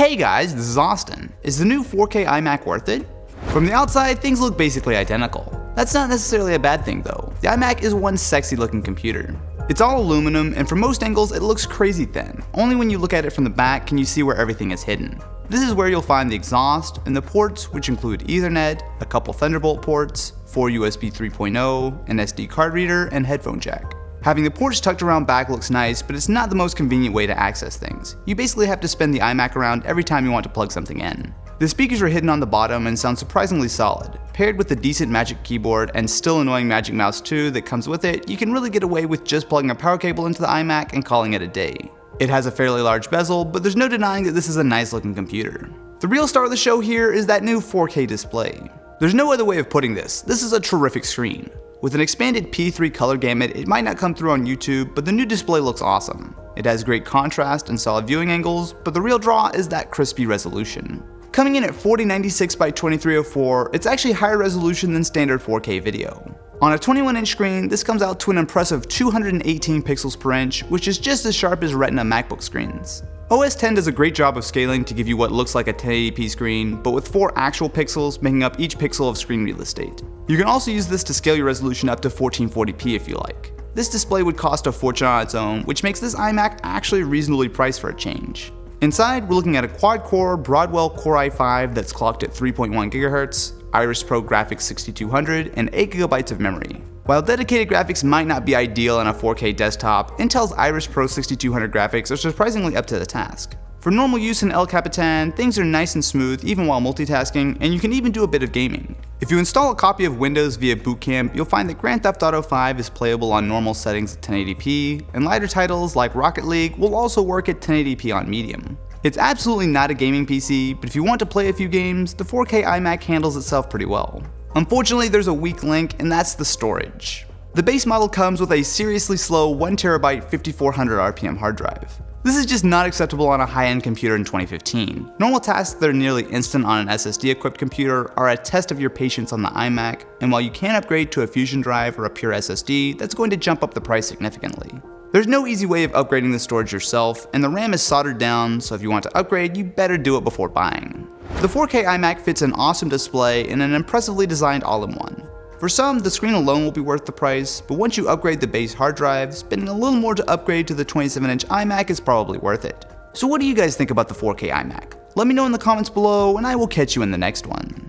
Hey guys, this is Austin. Is the new 4K iMac worth it? From the outside, things look basically identical. That's not necessarily a bad thing though. The iMac is one sexy looking computer. It's all aluminum, and from most angles it looks crazy thin. Only when you look at it from the back can you see where everything is hidden. This is where you'll find the exhaust and the ports, which include Ethernet, a couple Thunderbolt ports, 4 USB 3.0, an SD card reader, and headphone jack. Having the ports tucked around back looks nice, but it's not the most convenient way to access things. You basically have to spin the iMac around every time you want to plug something in. The speakers are hidden on the bottom and sound surprisingly solid. Paired with the decent Magic Keyboard and still annoying Magic Mouse 2 that comes with it, you can really get away with just plugging a power cable into the iMac and calling it a day. It has a fairly large bezel, but there's no denying that this is a nice looking computer. The real star of the show here is that new 4K display. There's no other way of putting this. This is a terrific screen. With an expanded P3 color gamut, it might not come through on YouTube, but the new display looks awesome. It has great contrast and solid viewing angles, but the real draw is that crispy resolution. Coming in at 4096 by 2304, it's actually higher resolution than standard 4K video. On a 21-inch screen, this comes out to an impressive 218 pixels per inch, which is just as sharp as Retina MacBook screens. OS X does a great job of scaling to give you what looks like a 1080p screen, but with 4 actual pixels making up each pixel of screen real estate. You can also use this to scale your resolution up to 1440p if you like. This display would cost a fortune on its own, which makes this iMac actually reasonably priced for a change. Inside, we're looking at a quad-core Broadwell Core i5 that's clocked at 3.1 GHz, Iris Pro Graphics 6200, and 8 GB of memory. While dedicated graphics might not be ideal on a 4K desktop, Intel's Iris Pro 6200 graphics are surprisingly up to the task. For normal use in El Capitan, things are nice and smooth even while multitasking, and you can even do a bit of gaming. If you install a copy of Windows via Boot Camp, you'll find that Grand Theft Auto 5 is playable on normal settings at 1080p, and lighter titles like Rocket League will also work at 1080p on medium. It's absolutely not a gaming PC, but if you want to play a few games, the 4K iMac handles itself pretty well. Unfortunately, there's a weak link, and that's the storage. The base model comes with a seriously slow 1TB 5400 RPM hard drive. This is just not acceptable on a high-end computer in 2015. Normal tasks that are nearly instant on an SSD-equipped computer are a test of your patience on the iMac, and while you can upgrade to a Fusion drive or a pure SSD, that's going to jump up the price significantly. There's no easy way of upgrading the storage yourself, and the RAM is soldered down, so if you want to upgrade, you better do it before buying. The 4K iMac fits an awesome display and an impressively designed all-in-one. For some, the screen alone will be worth the price, but once you upgrade the base hard drive, spending a little more to upgrade to the 27-inch iMac is probably worth it. So what do you guys think about the 4K iMac? Let me know in the comments below, and I will catch you in the next one.